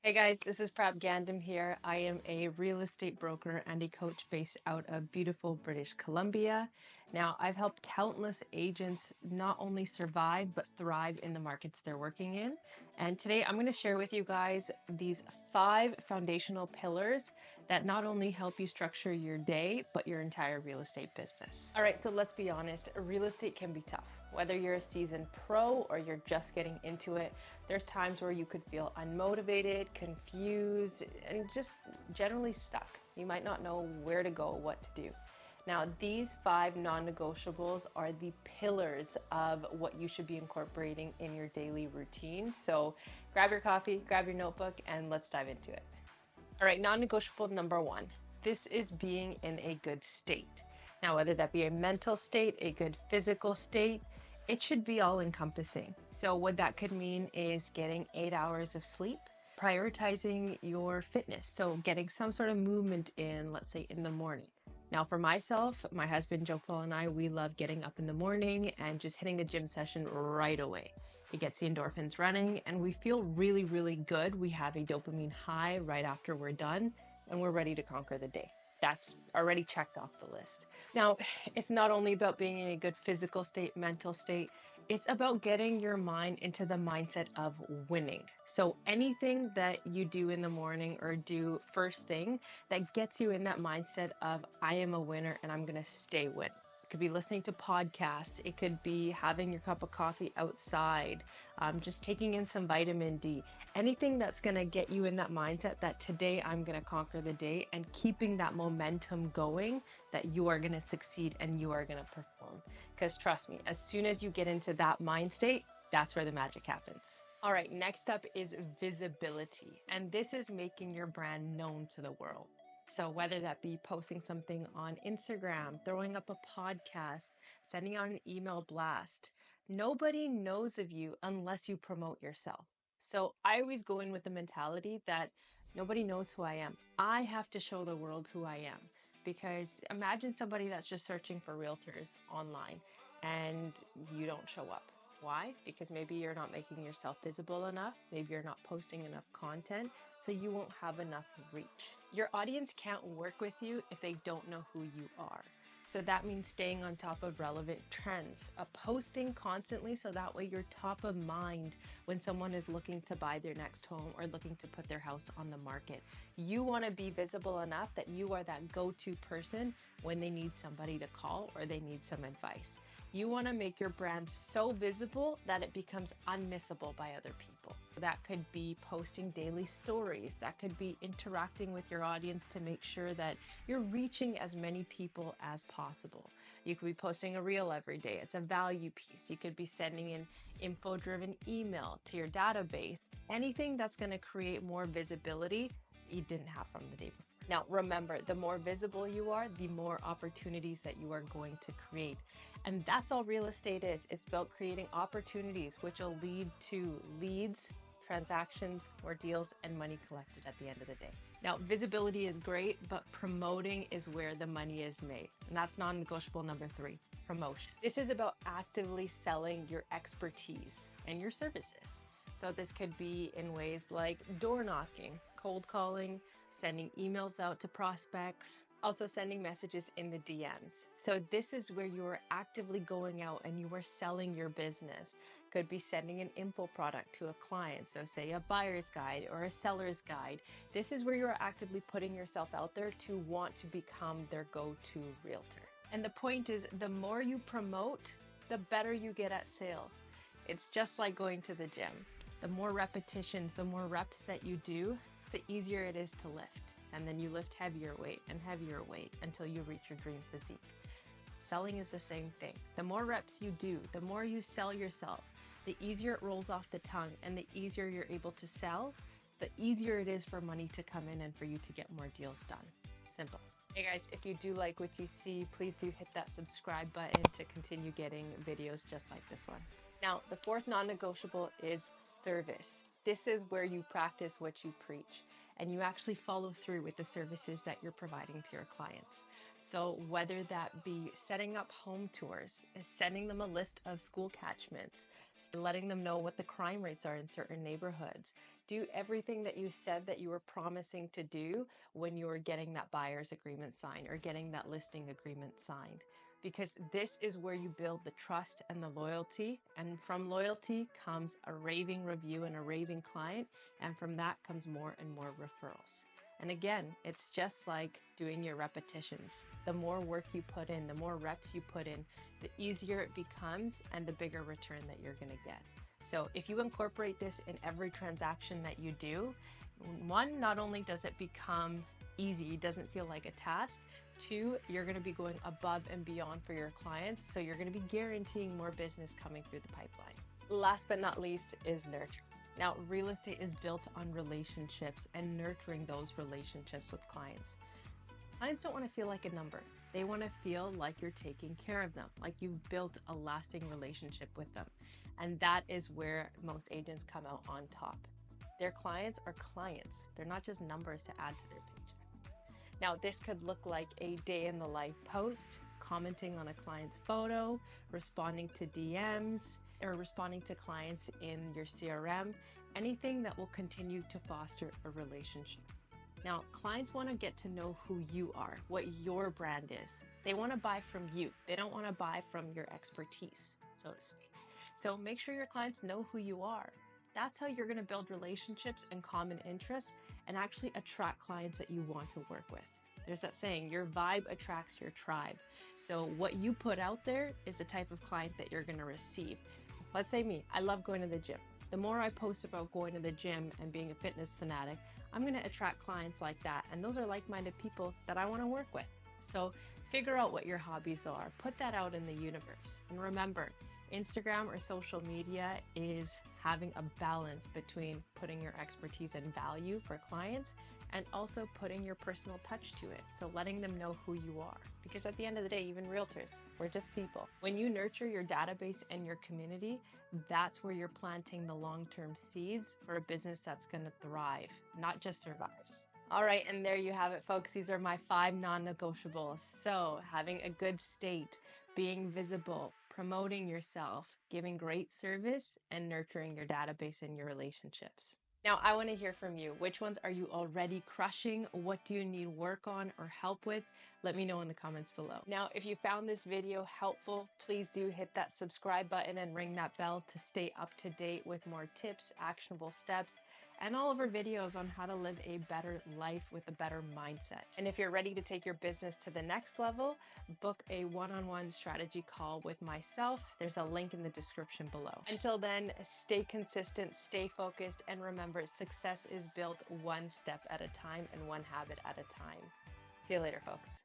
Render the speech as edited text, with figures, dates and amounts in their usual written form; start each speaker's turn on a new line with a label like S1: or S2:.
S1: Hey guys, this is Prab Gandam here. I am a real estate broker and a coach based out of beautiful British Columbia. Now, I've helped countless agents not only survive but thrive in the markets they're working in. And today I'm going to share with you guys these 5 foundational pillars that not only help you structure your day, but your entire real estate business. All right, so let's be honest, real estate can be tough. Whether you're a seasoned pro or you're just getting into it, there's times where you could feel unmotivated, confused, and just generally stuck. You might not know where to go, what to do. Now, these 5 non-negotiables are the pillars of what you should be incorporating in your daily routine. So grab your coffee, grab your notebook, and let's dive into it. All right, non-negotiable number 1. This is being in a good state. Now, whether that be a mental state, a good physical state, it should be all encompassing. So what that could mean is getting 8 hours of sleep, prioritizing your fitness. So getting some sort of movement in, let's say in the morning. Now for myself, my husband Joko and I, we love getting up in the morning and just hitting a gym session right away. It gets the endorphins running and we feel really, really good. We have a dopamine high right after we're done and we're ready to conquer the day. That's already checked off the list. Now, it's not only about being in a good physical state, mental state, it's about getting your mind into the mindset of winning. So anything that you do in the morning or do first thing that gets you in that mindset of I am a winner and I'm going to stay win. It could be listening to podcasts. It could be having your cup of coffee outside, just taking in some vitamin D. Anything that's going to get you in that mindset that today I'm going to conquer the day and keeping that momentum going that you are going to succeed and you are going to perform. Because trust me, as soon as you get into that mind state, that's where the magic happens. All right, next up is visibility. And this is making your brand known to the world. So whether that be posting something on Instagram, throwing up a podcast, sending out an email blast, nobody knows of you unless you promote yourself. So I always go in with the mentality that nobody knows who I am. I have to show the world who I am. Because imagine somebody that's just searching for realtors online and you don't show up. Why? Because maybe you're not making yourself visible enough. Maybe you're not posting enough content, so you won't have enough reach. Your audience can't work with you if they don't know who you are. So that means staying on top of relevant trends, posting constantly so that way you're top of mind when someone is looking to buy their next home or looking to put their house on the market. You want to be visible enough that you are that go-to person when they need somebody to call or they need some advice. You want to make your brand so visible that it becomes unmissable by other people. That could be posting daily stories. That could be interacting with your audience to make sure that you're reaching as many people as possible. You could be posting a reel every day. It's a value piece. You could be sending an info-driven email to your database. Anything that's going to create more visibility you didn't have from the day before. Now, remember, the more visible you are, the more opportunities that you are going to create. And that's all real estate is. It's about creating opportunities, which will lead to leads, transactions, or deals, and money collected at the end of the day. Now, visibility is great, but promoting is where the money is made. And that's non-negotiable number 3, promotion. This is about actively selling your expertise and your services. So this could be in ways like door knocking, cold calling, sending emails out to prospects, also sending messages in the DMs. So this is where you are actively going out and you are selling your business. Could be sending an info product to a client. So say a buyer's guide or a seller's guide. This is where you're actively putting yourself out there to want to become their go-to realtor. And the point is, the more you promote, the better you get at sales. It's just like going to the gym. The more repetitions, the more reps that you do, the easier it is to lift. And then you lift heavier weight until you reach your dream physique. Selling is the same thing. The more reps you do, the more you sell yourself, the easier it rolls off the tongue, and the easier you're able to sell, the easier it is for money to come in and for you to get more deals done. Simple. Hey guys, if you do like what you see, please do hit that subscribe button to continue getting videos just like this one. Now, the 4th non-negotiable is service. This is where you practice what you preach and you actually follow through with the services that you're providing to your clients. So whether that be setting up home tours, sending them a list of school catchments, letting them know what the crime rates are in certain neighborhoods, Do everything that you said that you were promising to do when you were getting that buyer's agreement signed or getting that listing agreement signed, because this is where you build the trust and the loyalty. And from loyalty comes a raving review and a raving client. And from that comes more and more referrals. And again, it's just like doing your repetitions. The more work you put in, the more reps you put in, the easier it becomes and the bigger return that you're going to get. So if you incorporate this in every transaction that you do, one, not only does it become easy, it doesn't feel like a task. Two, you're going to be going above and beyond for your clients. So you're going to be guaranteeing more business coming through the pipeline. Last but not least is nurture. Now, real estate is built on relationships and nurturing those relationships with clients. Clients don't want to feel like a number. They want to feel like you're taking care of them, like you've built a lasting relationship with them. And that is where most agents come out on top. Their clients are clients. They're not just numbers to add to their paycheck. Now, this could look like a day in the life post, commenting on a client's photo, responding to DMs, or responding to clients in your CRM, anything that will continue to foster a relationship. Now, clients want to get to know who you are, what your brand is. They want to buy from you. They don't want to buy from your expertise, so to speak. So make sure your clients know who you are. That's how you're going to build relationships and common interests and actually attract clients that you want to work with. There's that saying, your vibe attracts your tribe. So what you put out there is the type of client that you're going to receive. Let's say me, I love going to the gym. The more I post about going to the gym and being a fitness fanatic, I'm going to attract clients like that. And those are like-minded people that I want to work with. So figure out what your hobbies are. Put that out in the universe. And remember, Instagram or social media is having a balance between putting your expertise and value for clients and also putting your personal touch to it. So letting them know who you are. Because at the end of the day, even realtors, we're just people. When you nurture your database and your community, that's where you're planting the long-term seeds for a business that's going to thrive, not just survive. All right, and there you have it, folks. These are my 5 non-negotiables. So having a good state, being visible, promoting yourself, giving great service, and nurturing your database and your relationships. Now, I want to hear from you. Which ones are you already crushing? What do you need work on or help with? Let me know in the comments below. Now, if you found this video helpful, please do hit that subscribe button and ring that bell to stay up to date with more tips, actionable steps, and all of our videos on how to live a better life with a better mindset. And if you're ready to take your business to the next level, book a one-on-one strategy call with myself. There's a link in the description below. Until then, stay consistent, stay focused, and remember, success is built one step at a time and one habit at a time. See you later, folks.